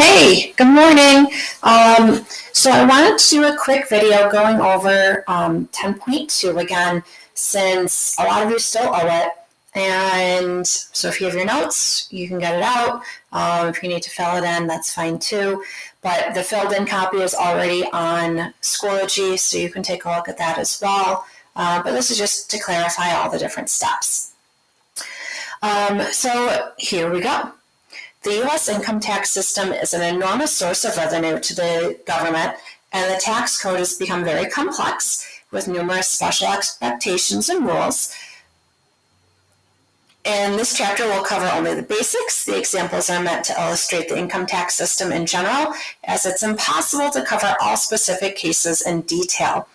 Hey, good morning. So I wanted to do a quick video going over 10.2 again, since a lot of you still owe it. And so if you have your notes, you can get it out. If you need to fill it in, that's fine too. But the filled in copy is already on Schoology, so you can take a look at that as well. But this is just to clarify all the different steps. So here we go. The U.S. income tax system is an enormous source of revenue to the government, and the tax code has become very complex with numerous special expectations and rules. In this chapter, we'll cover only the basics. The examples are meant to illustrate the income tax system in general, as it's impossible to cover all specific cases in detail.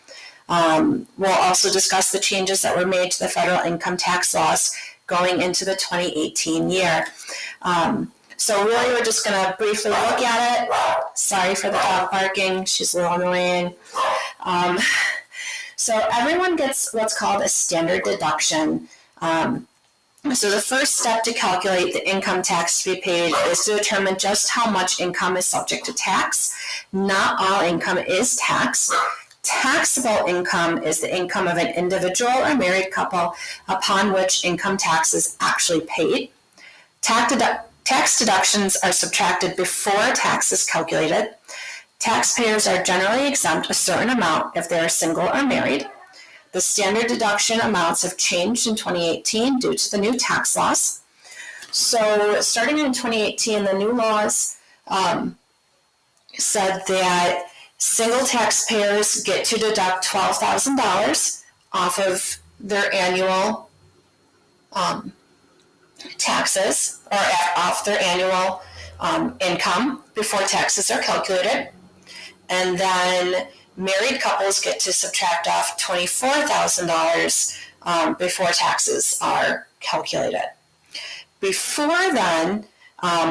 We'll also discuss the changes that were made to the federal income tax laws going into the 2018 year. So really, we're just going to briefly look at it. Sorry for the dog barking. She's a little annoying. So everyone gets what's called a standard deduction. So the first step to calculate the income tax to be paid is to determine just how much income is subject to tax. Not all income is taxed. Taxable income is the income of an individual or married couple upon which income tax is actually paid. Tax deductions are subtracted before tax is calculated. Taxpayers are generally exempt a certain amount if they are single or married. The standard deduction amounts have changed in 2018 due to the new tax laws. So starting in 2018, the new laws said that single taxpayers get to deduct $12,000 off of their annual taxes, or off their annual income before taxes are calculated. And then married couples get to subtract off $24,000 before taxes are calculated. Before then,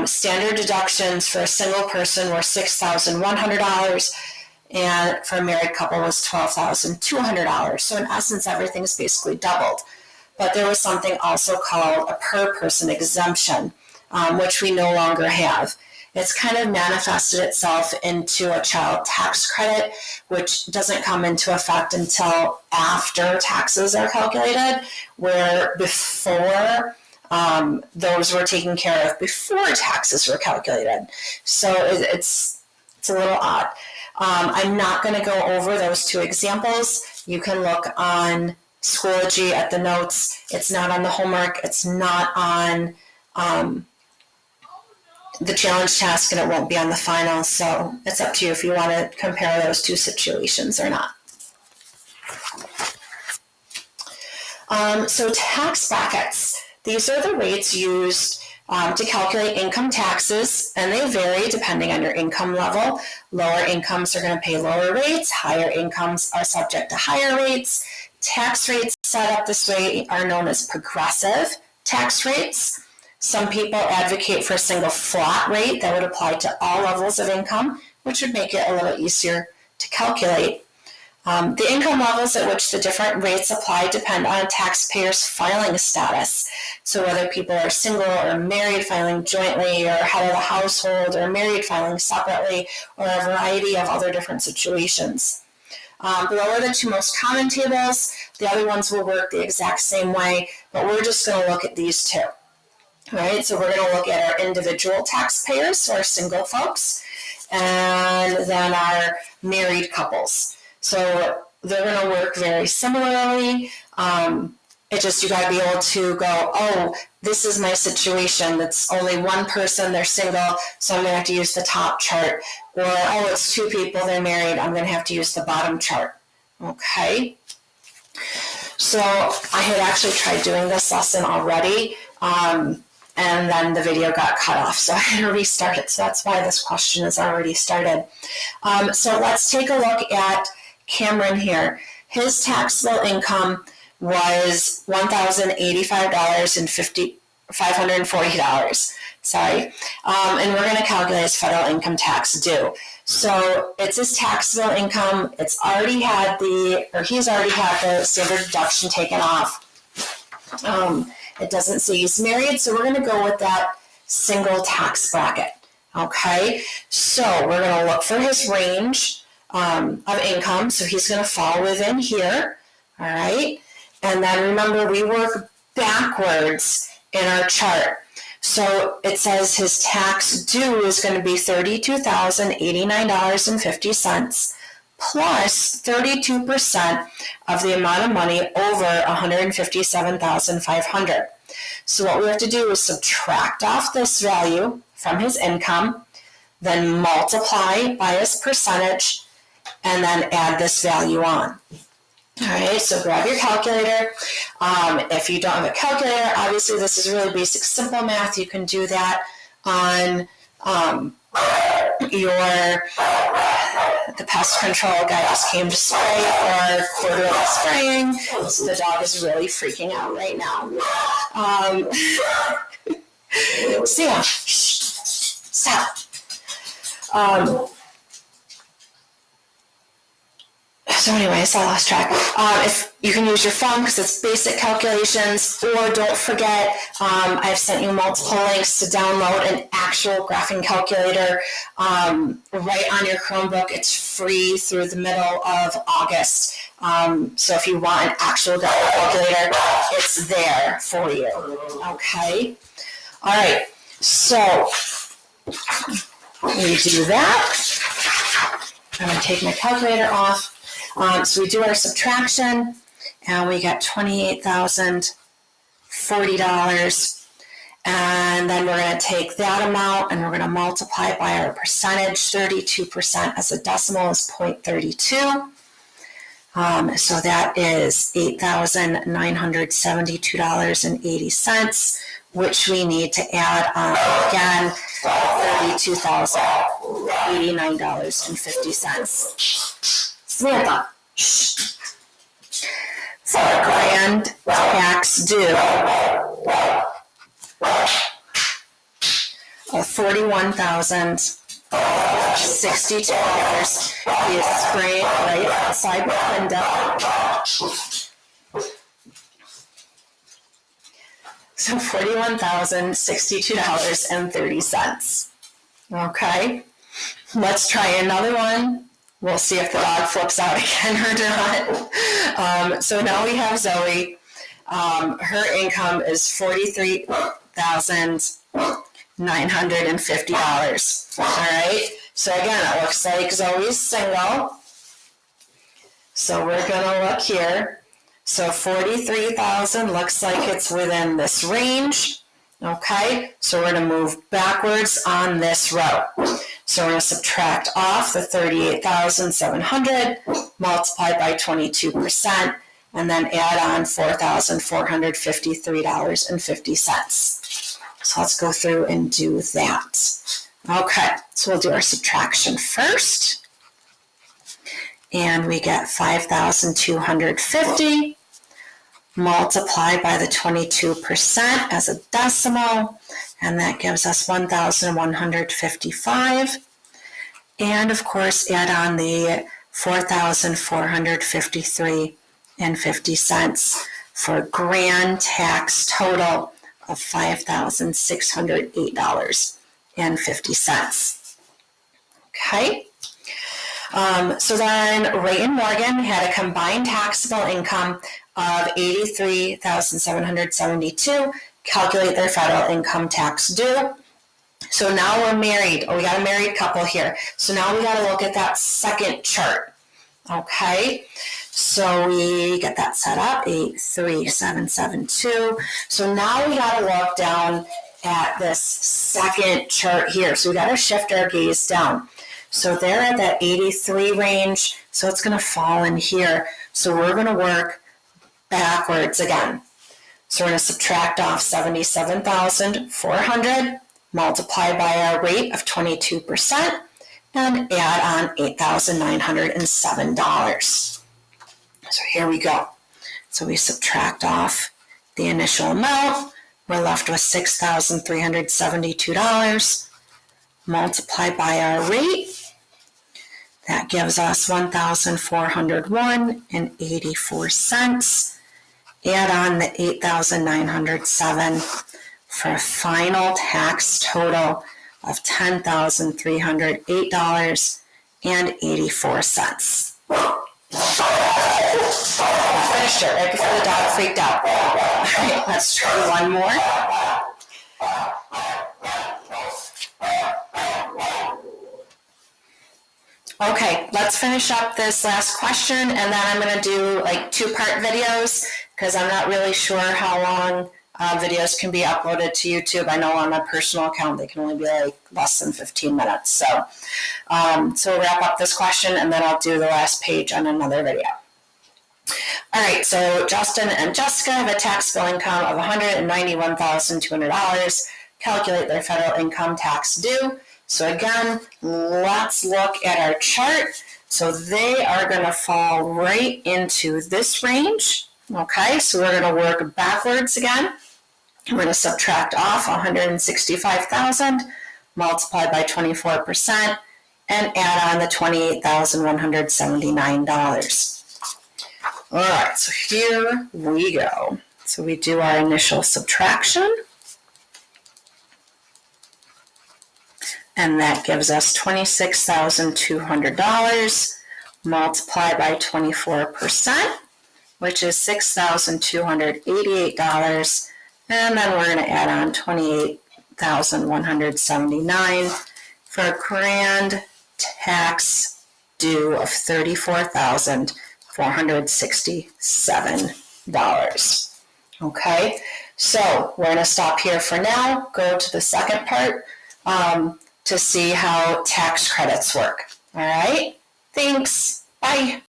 standard deductions for a single person were $6,100, and for a married couple was $12,200. So in essence, everything's basically doubled. But there was something also called a per person exemption, which we no longer have. It's kind of manifested itself into a child tax credit, which doesn't come into effect until after taxes are calculated, where before those were taken care of before taxes were calculated. So it's a little odd. I'm not going to go over those two examples. You can look on Schoology at the notes. It's not on the homework. It's not on the challenge task, and it won't be on the final. So it's up to you if you want to compare those two situations or not. So tax brackets. These are the rates used to calculate income taxes, and they vary depending on your income level. Lower incomes are going to pay lower rates. Higher incomes are subject to higher rates. Tax rates set up this way are known as progressive tax rates. Some people advocate for a single flat rate that would apply to all levels of income, which would make it a little easier to calculate. The income levels at which the different rates apply depend on a taxpayer's filing status. So whether people are single or married filing jointly, or head of the household, or married filing separately, or a variety of other different situations. Below are the two most common tables. The other ones will work the exact same way, but we're just going to look at these two. All right, so we're going to look at our individual taxpayers, so our single folks, and then our married couples. So they're going to work very similarly. It's just you got to be able to go, oh, this is my situation. It's only one person, they're single, so I'm going to have to use the top chart. Or, oh, it's two people, they're married, I'm going to have to use the bottom chart. Okay. So I had actually tried doing this lesson already, and then the video got cut off, so I had to restart it. So that's why this question is already started. So let's take a look at Cameron here. His taxable income was $1,085.540. Sorry. And we're going to calculate his federal income tax due. So it's his taxable income. He's already had the standard deduction taken off. It doesn't say he's married, so we're going to go with that single tax bracket. Okay, so we're going to look for his range of income. So he's going to fall within here. All right, and then remember we work backwards in our chart. So it says his tax due is going to be $32,089.50 plus 32% of the amount of money over $157,500. So what we have to do is subtract off this value from his income, then multiply by his percentage, and then add this value on. All right, so grab your calculator. If you don't have a calculator, obviously this is really basic, simple math. You can do that on the pest control guy just came to spray or quarterly spraying. So the dog is really freaking out right now. Sam, stop. So anyways, I lost track. If you can use your phone because it's basic calculations, or don't forget, I've sent you multiple links to download an actual graphing calculator right on your Chromebook. It's free through the middle of August. So if you want an actual graphing calculator, it's there for you. Okay. All right. So we do that. I'm going to take my calculator off. So we do our subtraction, and we get $28,040, and then we're going to take that amount and we're going to multiply by our percentage. 32% as a decimal is 0.32. So that is $8,972.80, which we need to add on again $32,089.50. Samantha, shh. For grand tax due of $41,062. He is spraying right outside the window. So $41,062.30. Okay, let's try another one. We'll see if the dog flips out again or not. So now we have Zoe. Her income is $43,950. All right. So again, it looks like Zoe's single. So we're going to look here. So 43,000 looks like it's within this range. Okay, so we're going to move backwards on this row. So we're going to subtract off the 38,700, multiply by 22%, and then add on $4,453.50. So let's go through and do that. Okay, so we'll do our subtraction first. And we get 5,250. Multiply by the 22% as a decimal, and that gives us 1,155. And of course, add on the 4,453.50 for a grand tax total of $5,608.50. Okay. So then Ray and Morgan had a combined taxable income of $83,772. Calculate their federal income tax due. So now we're married. We got a married couple here. So now we got to look at that second chart. Okay. So we get that set up, 83772. So now we got to look down at this second chart here. So we got to shift our gaze down. So they're at that 83 range, so it's going to fall in here. So we're going to work backwards again. So we're going to subtract off 77,400, multiply by our rate of 22%, and add on $8,907. So here we go. So we subtract off the initial amount. We're left with $6,372. Multiply by our rate. That gives us $1,401.84. Add on the $8,907 for a final tax total of $10,308.84. I finished it right before the dog freaked out. All right, let's try one more. Okay, let's finish up this last question, and then I'm going to do like two-part videos because I'm not really sure how long videos can be uploaded to YouTube. I know on my personal account they can only be like less than 15 minutes. So we'll wrap up this question, and then I'll do the last page on another video. All right, so Justin and Jessica have a taxable income of $191,200. Calculate their federal income tax due. So again, let's look at our chart. So they are going to fall right into this range. Okay, so we're going to work backwards again. We're going to subtract off $165,000, multiply by 24%, and add on the $28,179. All right, so here we go. So we do our initial subtraction. And that gives us $26,200 multiplied by 24%, which is $6,288. And then we're going to add on $28,179 for a grand tax due of $34,467. Okay, so we're going to stop here for now, go to the second part to see how tax credits work. All right, thanks. Bye.